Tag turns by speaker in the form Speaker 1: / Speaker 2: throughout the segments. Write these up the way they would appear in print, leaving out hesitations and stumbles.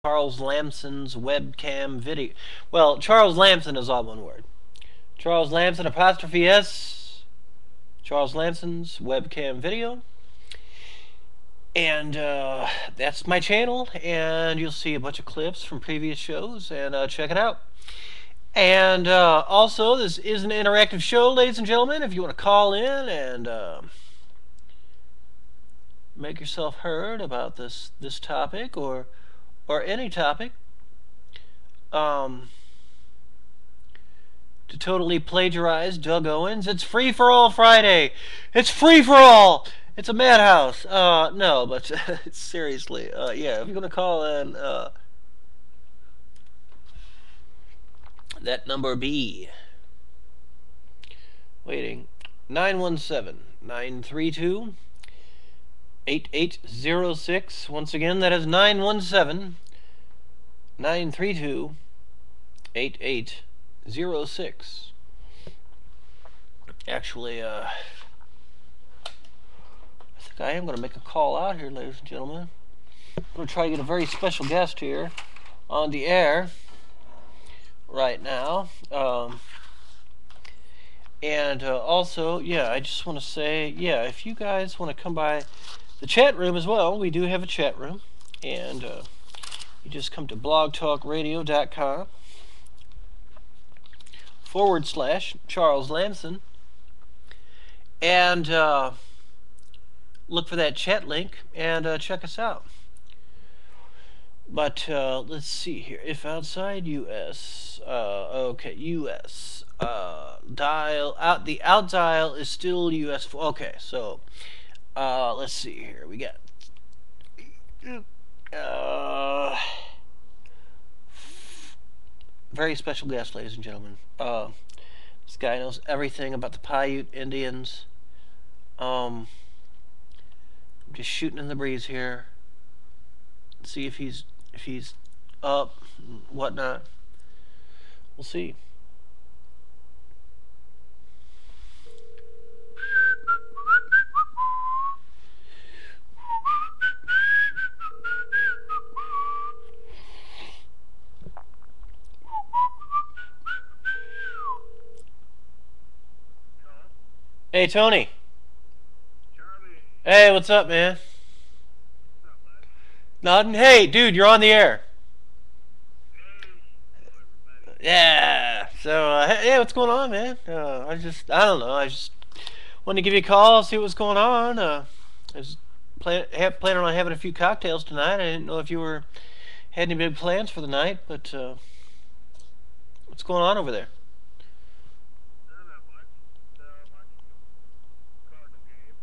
Speaker 1: Charles Lamson's webcam video. Well, Charles Lamson is all one word. Charles Lamson apostrophe S. Charles Lamson's webcam video. And that's my channel, and you'll see a bunch of clips from previous shows, and check it out. And also, this is an interactive show, ladies and gentlemen. If you want to call in and make yourself heard about this topic or any topic, to totally plagiarize Doug Owens, it's free for all Friday. It's free for all. It's a madhouse. No, but seriously, yeah, if you're gonna call in, that number be waiting 917-932-8806. Once again, that is 917-932-8806. Actually, I think I am going to make a call out here, ladies and gentlemen. I'm going to try to get a very special guest here on the air right now. And also, yeah, I just want to say, yeah, if you guys want to come by the chat room as well, we do have a chat room. And you just come to blogtalkradio.com/Charles Lamson and look for that chat link and check us out. But let's see here. If outside U.S., okay, U.S. Dial out. The out dial is still U.S. Okay, so let's see here. We got very special guest, ladies and gentlemen. This guy knows everything about the Paiute Indians. I'm just shooting in the breeze here. See if he's up and whatnot. We'll see. Hey, Tony.
Speaker 2: Charlie.
Speaker 1: Hey, what's up, man?
Speaker 2: What's up, bud?
Speaker 1: Nothing. Hey, dude, you're on the air.
Speaker 2: Hey, hello, everybody.
Speaker 1: Yeah. So, hey, what's going on, man? I don't know. I just wanted to give you a call, see what's going on. I was planning on having a few cocktails tonight. I didn't know if you had any big plans for the night, but what's going on over there?
Speaker 2: Not much. Watching the Cardinal game.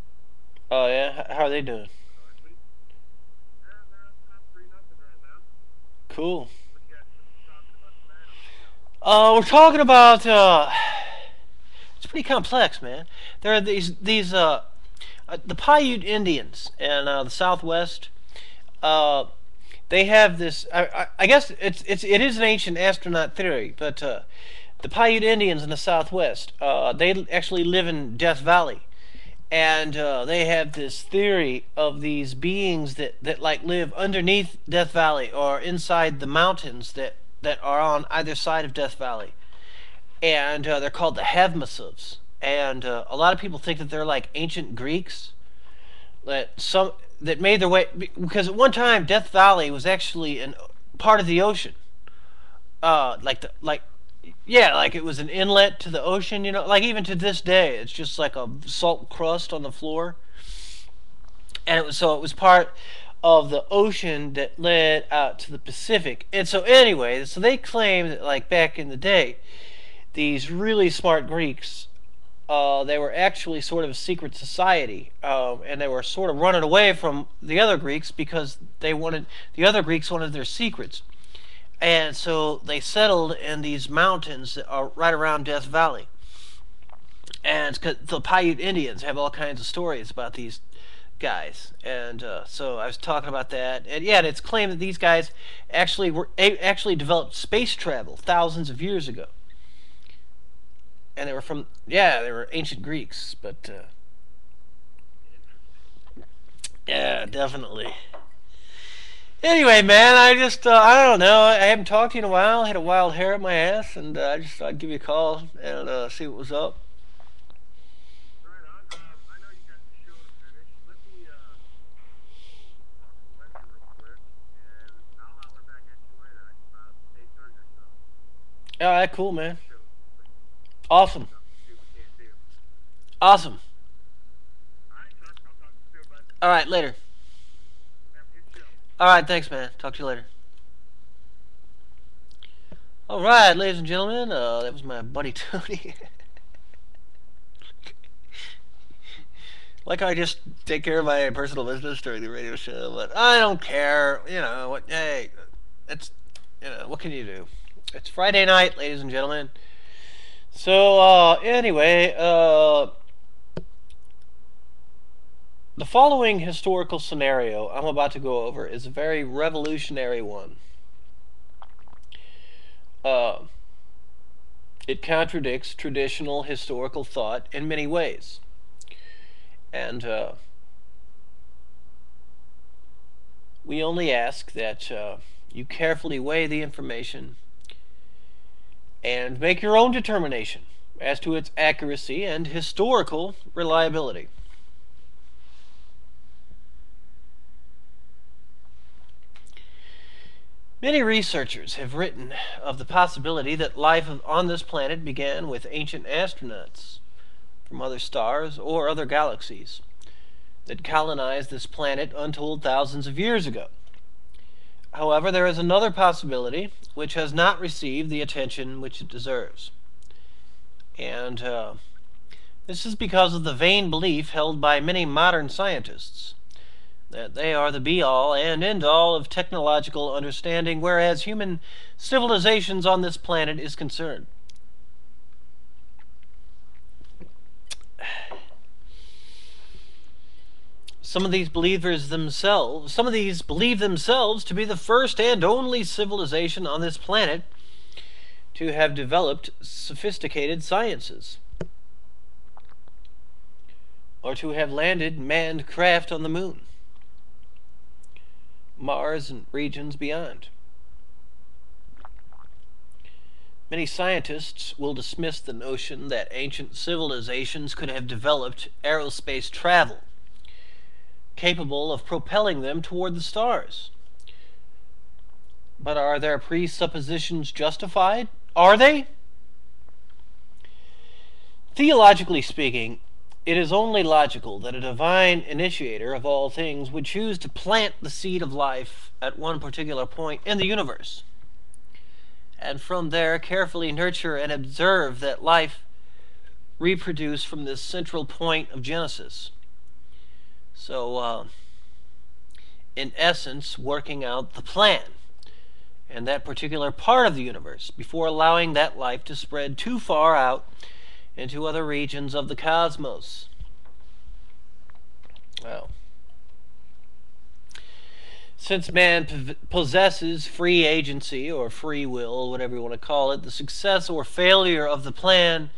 Speaker 1: Oh yeah, how are they doing?
Speaker 2: Cardinals. They're up 3-0 right now.
Speaker 1: Cool.
Speaker 2: What you guys talking about tonight?
Speaker 1: We're talking about it's pretty complex, man. There are these the Paiute Indians in the Southwest. They have this. I guess it is an ancient astronaut theory, but the Paiute Indians in the Southwest, they actually live in Death Valley, and they have this theory of these beings that like live underneath Death Valley or inside the mountains that are on either side of Death Valley, and they're called the Havmasovs. And a lot of people think that they're like ancient Greeks that made their way, because at one time Death Valley was actually part of the ocean, like it was an inlet to the ocean. You know, like even to this day, it's just like a salt crust on the floor, and it was part of the ocean that led out to the Pacific. And so anyway, so they claim that like back in the day, these really smart Greeks, they were actually sort of a secret society, and they were sort of running away from the other Greeks because the other Greeks wanted their secrets, and so they settled in these mountains that are right around Death Valley. And the Paiute Indians have all kinds of stories about these guys, and so I was talking about that, and yeah, it's claimed that these guys actually developed space travel thousands of years ago. And they were ancient Greeks, but yeah, definitely. Anyway, man, I don't know. I haven't talked to you in a while. I had a wild hair up my ass, and I just thought I'd give you a call and see what was up.
Speaker 2: Right on. I know you got the show to finish. Let me talk to Wendy real quick, and I'll holler back at you later, like about 8:30 or so.
Speaker 1: All right, cool,
Speaker 2: Get
Speaker 1: man.
Speaker 2: the show
Speaker 1: Awesome.
Speaker 2: up and see what we can't do.
Speaker 1: Awesome.
Speaker 2: All right, Chuck. I'll talk to you soon, bud.
Speaker 1: All right, later.
Speaker 2: Have a good show.
Speaker 1: All right, thanks, man. Talk to you later. All right, ladies and gentlemen, that was my buddy Tony. Like I just take care of my personal business during the radio show, but I don't care. You know what? Hey, it's what can you do? It's Friday night, ladies and gentlemen. So anyway, the following historical scenario I'm about to go over is a very revolutionary one. Uh, it contradicts traditional historical thought in many ways. And we only ask that you carefully weigh the information and make your own determination as to its accuracy and historical reliability. Many researchers have written of the possibility that life on this planet began with ancient astronauts from other stars or other galaxies that colonized this planet untold thousands of years ago. However, there is another possibility which has not received the attention which it deserves. And this is because of the vain belief held by many modern scientists that they are the be-all and end-all of technological understanding, whereas human civilizations on this planet is concerned. Some of these believe themselves to be the first and only civilization on this planet to have developed sophisticated sciences, or to have landed manned craft on the moon, Mars, and regions beyond. Many scientists will dismiss the notion that ancient civilizations could have developed aerospace travel capable of propelling them toward the stars. But are their presuppositions justified? Are they? Theologically speaking, it is only logical that a divine initiator of all things would choose to plant the seed of life at one particular point in the universe, and from there carefully nurture and observe that life reproduce from this central point of Genesis. So, in essence, working out the plan in that particular part of the universe before allowing that life to spread too far out into other regions of the cosmos. Well, since man possesses free agency or free will, whatever you want to call it, the success or failure of the plan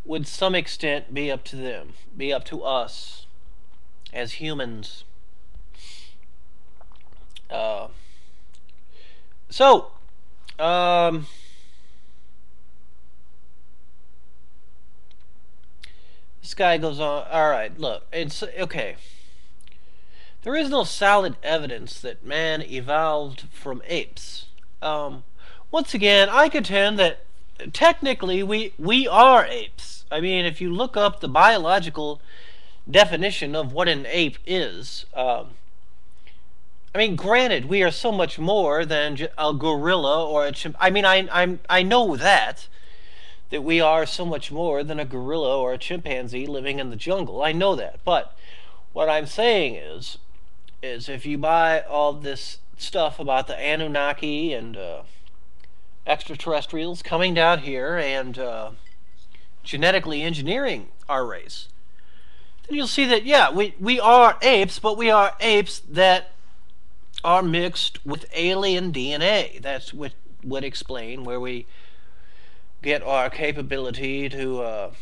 Speaker 1: would to some extent be up to them, be up to us as humans. So, this guy goes on. All right, look, it's okay. There is no solid evidence that man evolved from apes. Once again, I contend that technically we are apes. I mean, if you look up the biological definition of what an ape is, I mean, granted, we are so much more than a gorilla or a chimp. I mean, I know that we are so much more than a gorilla or a chimpanzee living in the jungle. I know that, but what I'm saying is if you buy all this stuff about the Anunnaki and extraterrestrials coming down here and genetically engineering our race, then you'll see that, yeah, we are apes, but we are apes that are mixed with alien DNA. That's what would explain where we get our capability to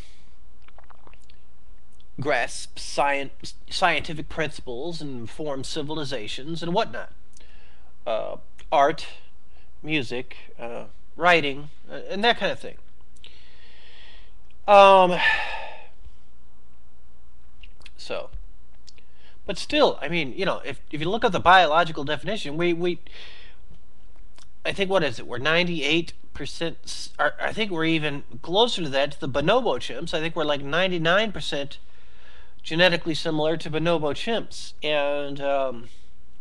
Speaker 1: grasp scientific principles and form civilizations and whatnot. art, music, writing, and that kind of thing. Um, so, but still, I mean, if you look at the biological definition, we I think, what is it? We're 98%. I think we're even closer to that to the bonobo chimps. I think we're like 99% genetically similar to bonobo chimps, and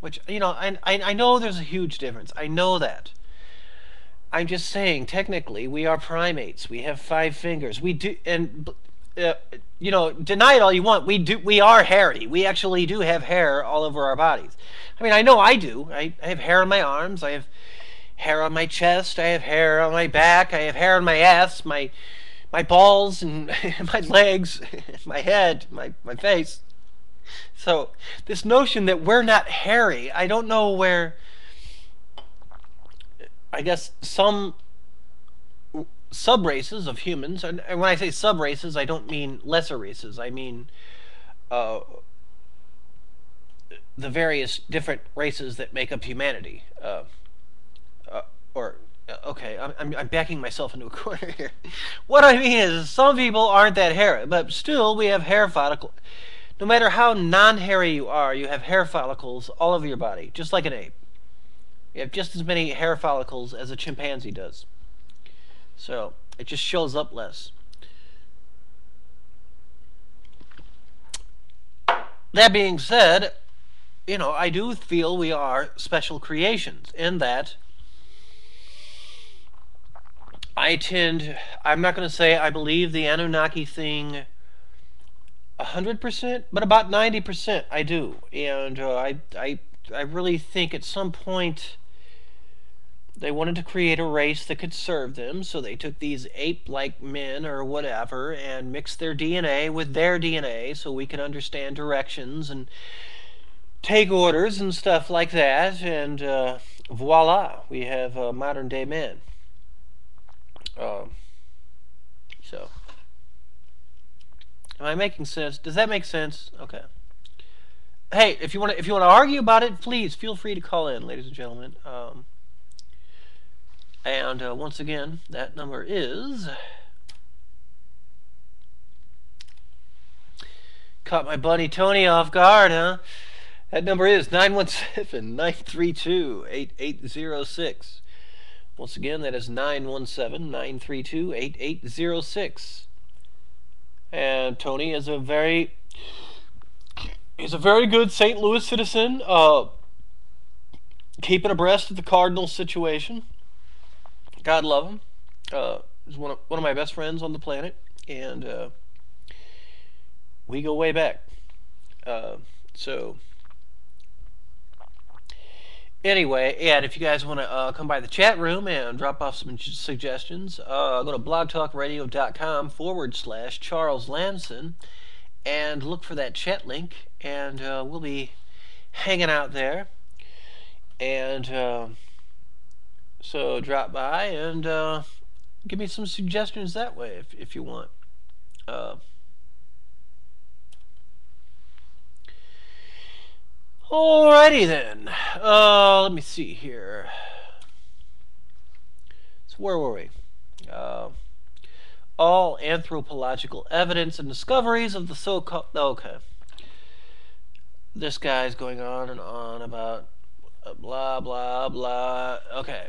Speaker 1: which I know there's a huge difference. I know that. I'm just saying, technically, we are primates. We have 5 fingers. We do, and deny it all you want. We do. We are hairy. We actually do have hair all over our bodies. I mean, I know I do. I have hair on my arms. I have hair on my chest. I have hair on my back. I have hair on my ass, my balls, and my legs, my head, my face. So this notion that we're not hairy, I don't know where. I guess some sub races of humans, and when I say sub races, I don't mean lesser races. I mean uh, the various different races that make up humanity. Or okay, I'm backing myself into a corner here. What I mean is, some people aren't that hairy, but still we have hair follicles. No matter how non-hairy you are, you have hair follicles all over your body, just like an ape. You have just as many hair follicles as a chimpanzee does. So it just shows up less. That being said, I do feel we are special creations in that I'm not going to say I believe the Anunnaki thing 100%, but about 90% I do. And I really think at some point they wanted to create a race that could serve them, so they took these ape-like men or whatever and mixed their DNA with their DNA so we could understand directions and take orders and stuff like that, and voila, we have modern day men. So, am I making sense? Does that make sense? Okay. Hey, if you want to argue about it, please feel free to call in, ladies and gentlemen. And once again, that number is. Caught my buddy Tony off guard, huh? That number is 917-932-8806. Once again, that is 917-932-8806. And Tony is he's a very good St. Louis citizen, keeping abreast of the Cardinals situation. God love him. He's one of my best friends on the planet, and we go way back. So anyway, and if you guys want to come by the chat room and drop off some suggestions, go to blogtalkradio.com/Charles Lamson and look for that chat link, and we'll be hanging out there. And so drop by and give me some suggestions that way if you want. Alrighty then. Let me see here. So where were we? All anthropological evidence and discoveries of the so-called... Okay. This guy's going on and on about blah, blah, blah. Okay.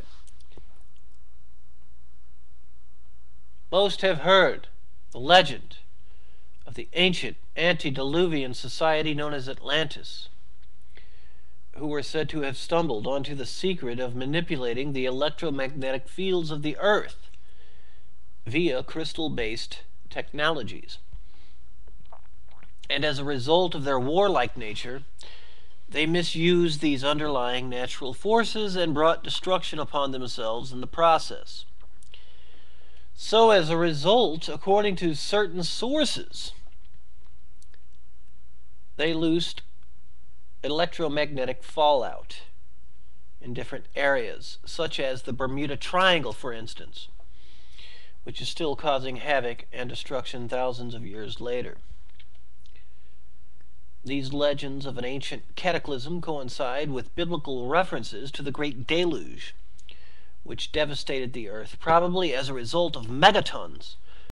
Speaker 1: Most have heard the legend of the ancient antediluvian society known as Atlantis, who were said to have stumbled onto the secret of manipulating the electromagnetic fields of the Earth via crystal-based technologies. And as a result of their warlike nature, they misused these underlying natural forces and brought destruction upon themselves in the process. So as a result, according to certain sources, they loosed electromagnetic fallout in different areas, such as the Bermuda Triangle, for instance, which is still causing havoc and destruction thousands of years later. These legends of an ancient cataclysm coincide with biblical references to the Great Deluge, which devastated the earth, probably as a result of megatons